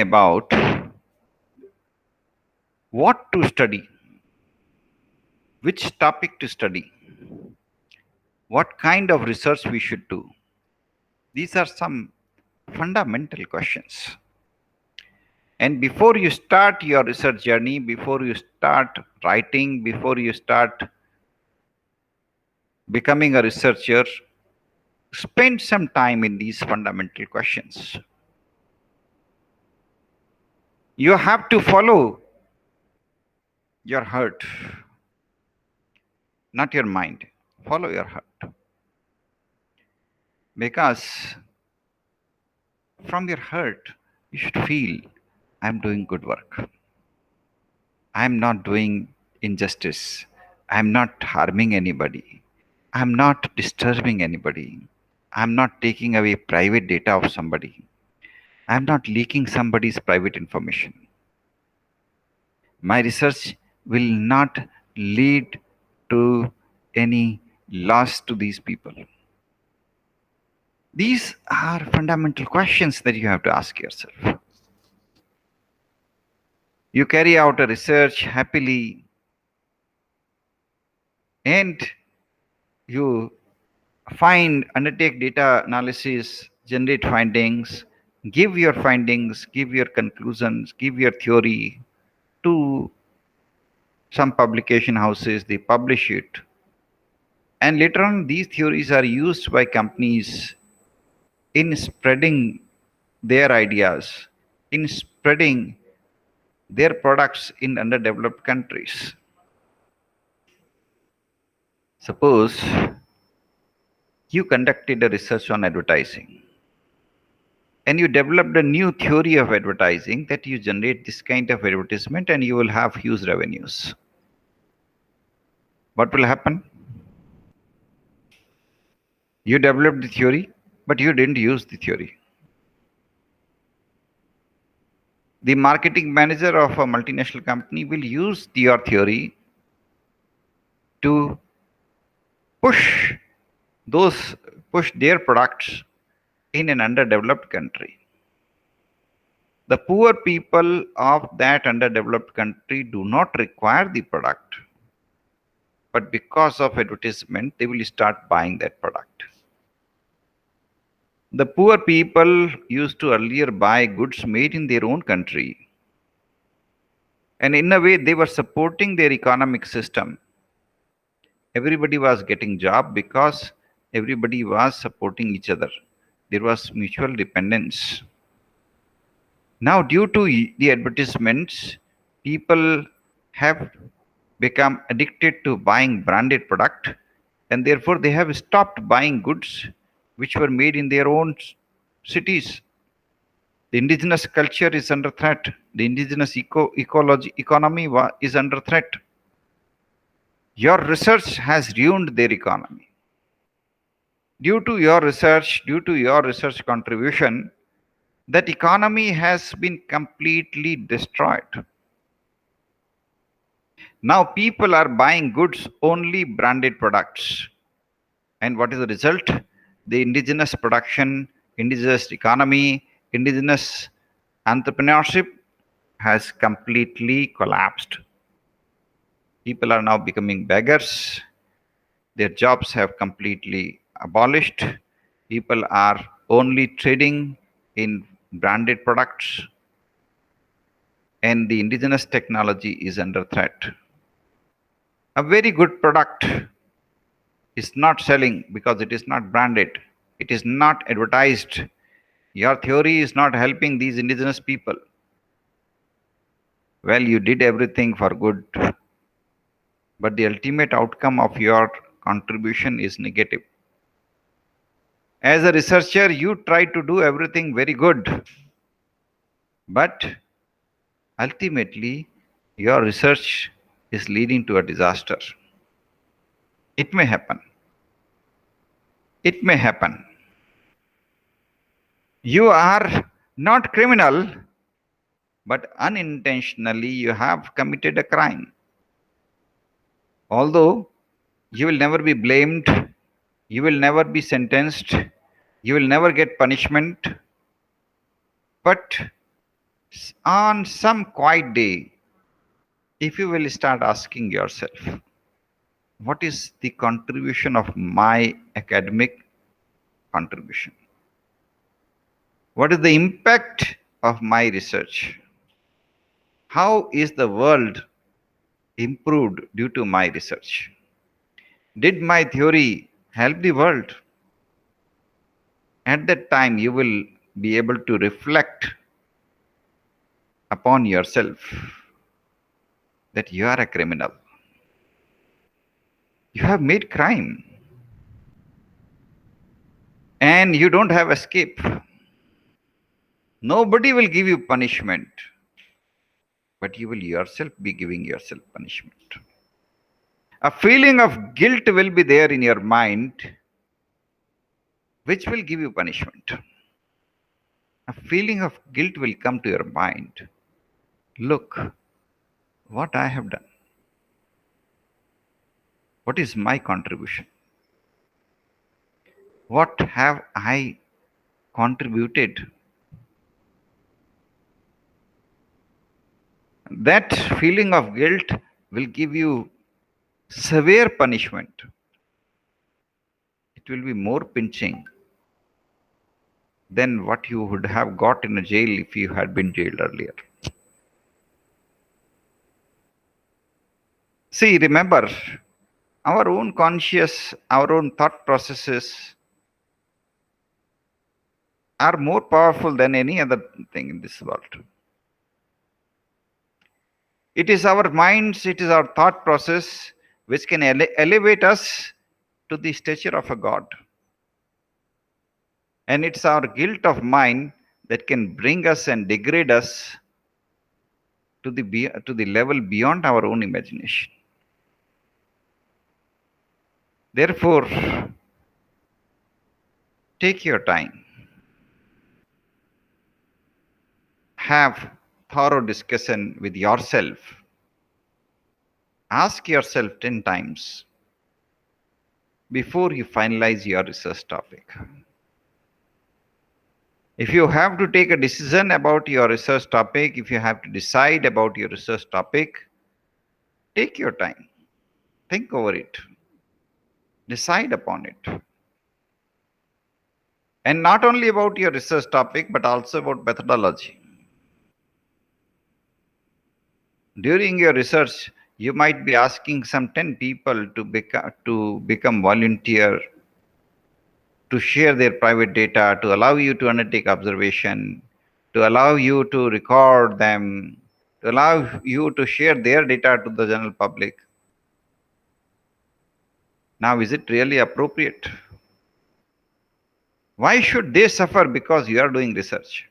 About what to study, which topic to study, what kind of research we should do. These are some fundamental questions. And before you start your research journey, before you start writing, before you start becoming a researcher, spend some time in these fundamental questions. You have to follow your heart, not your mind. Follow your heart. Because from your heart, you should feel I'm doing good work. I'm not doing injustice. I'm not harming anybody. I'm not disturbing anybody. I'm not taking away private data of somebody. I'm not leaking somebody's private information. My research will not lead to any loss to these people. These are fundamental questions that you have to ask yourself. You carry out a research happily and you undertake data analysis, generate findings, give your findings, give your conclusions, give your theory to some publication houses, they publish it. And later on, these theories are used by companies in spreading their ideas, in spreading their products in underdeveloped countries. Suppose you conducted a research on advertising and you developed a new theory of advertising that you generate this kind of advertisement and you will have huge revenues. What will happen? You developed the theory, but you didn't use the theory. The marketing manager of a multinational company will use your theory to push push their products in an underdeveloped country. The poor people of that underdeveloped country do not require the product, but because of advertisement, they will start buying that product. The poor people used to earlier buy goods made in their own country. And in a way, they were supporting their economic system. Everybody was getting job because everybody was supporting each other. There was mutual dependence. Now, due to the advertisements, people have become addicted to buying branded product, and therefore they have stopped buying goods which were made in their own cities. The indigenous culture is under threat. The indigenous economy is under threat. Your research has ruined their economy. Due to your research contribution, that economy has been completely destroyed. Now people are buying goods, only branded products. And what is the result? The indigenous production, indigenous economy, indigenous entrepreneurship has completely collapsed. People are now becoming beggars. Their jobs have completely abolished. People are only trading in branded products. And the indigenous technology is under threat. A very good product is not selling because it is not branded. It is not advertised. Your theory is not helping these indigenous people. Well, you did everything for good, but the ultimate outcome of your contribution is negative. As a researcher, you try to do everything very good, but ultimately, your research is leading to a disaster. It may happen. It may happen. You are not criminal, but unintentionally you have committed a crime. Although you will never be blamed, you will never be sentenced, you will never get punishment, but On some quiet day, if you will start asking yourself, what is the contribution of my academic contribution? What is the impact of my research? How is the world improved due to my research? Did my theory help the world? At that time, you will be able to reflect upon yourself that you are a criminal. You have made crime and you don't have escape. Nobody will give you punishment, but you will yourself be giving yourself punishment. A feeling of guilt will be there in your mind, which will give you punishment. A feeling of guilt will come to your mind. Look, what I have done. What is my contribution? What have I contributed? That feeling of guilt will give you severe punishment. It will be more pinching than what you would have got in a jail if you had been jailed earlier. See, remember, our own conscious, our own thought processes are more powerful than any other thing in this world. It is our minds, it is our thought process which can elevate us to the stature of a God. And it's our guilt of mind that can bring us and degrade us to the level beyond our own imagination. Therefore, take your time. Have thorough discussion with yourself. Ask yourself 10 times before you finalize your research topic. If you have to take a decision about your research topic, if you have to decide about your research topic, take your time. Think over it. Decide upon it. And not only about your research topic, but also about methodology. During your research, you might be asking some 10 people to become volunteer, to share their private data, to allow you to undertake observation, to allow you to record them, to allow you to share their data to the general public. Now, is it really appropriate? Why should they suffer because you are doing research?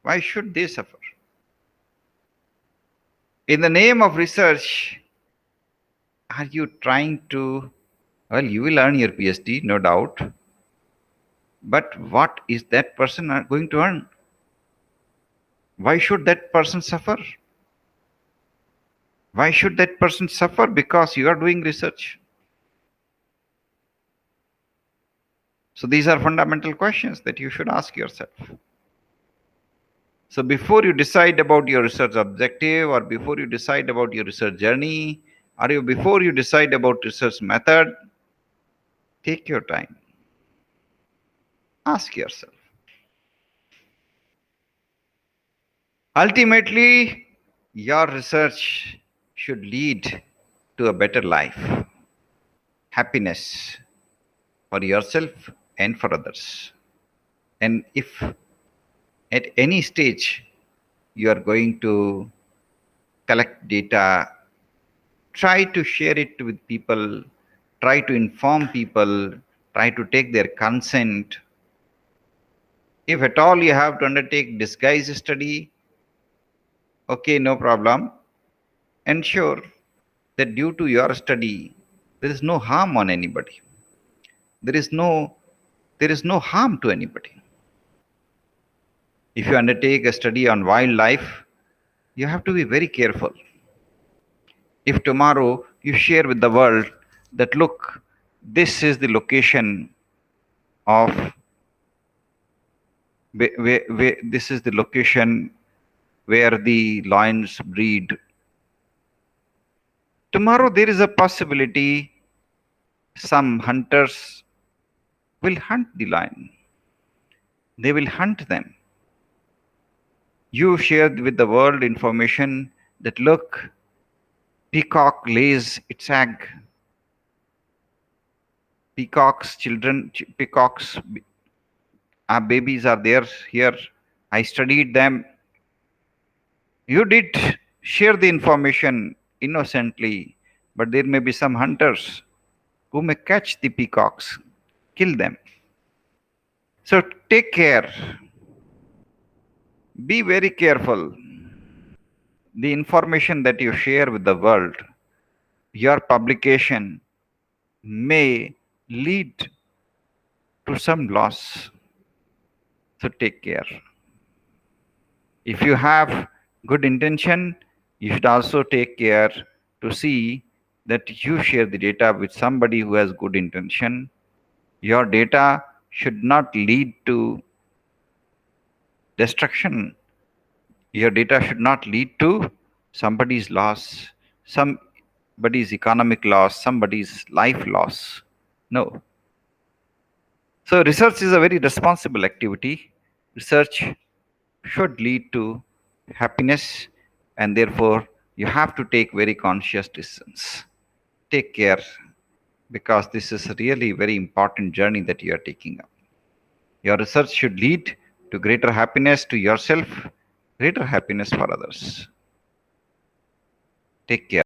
Why should they suffer? In the name of research, are you trying to, well, you will earn your PhD, no doubt. But what is that person going to earn? Why should that person suffer? Why should that person suffer because you are doing research? So these are fundamental questions that you should ask yourself. So before you decide about your research objective, or before you decide about your research journey, or before you decide about research method, take your time. Ask yourself. Ultimately, your research should lead to a better life, happiness for yourself and for others. And if at any stage you are going to collect data, try to share it with people, try to inform people, try to take their consent. If at all you have to undertake disguise study, okay, no problem. Ensure that due to your study, there is no harm on anybody. There is no harm to anybody. If you undertake a study on wildlife, you have to be very careful. If tomorrow you share with the world that, look, this is the location of This is the location where the lions breed. Tomorrow there is a possibility some hunters will hunt the lion. They will hunt them. You shared with the world information that look, peacock lays its egg. Peacocks, babies are there here. I studied them. You did share the information innocently, but there may be some hunters who may catch the peacocks, kill them. So take care. Be very careful. The information that you share with the world, your publication may lead to some loss. So take care. If you have good intention, you should also take care to see that you share the data with somebody who has good intention. Your data should not lead to destruction. Your data should not lead to somebody's loss, somebody's economic loss, somebody's life loss. No. So research is a very responsible activity. Research should lead to happiness, and therefore you have to take very conscious decisions. Take care, because this is really very important journey that you are taking up. Your research should lead to greater happiness to yourself, greater happiness for others. Take care.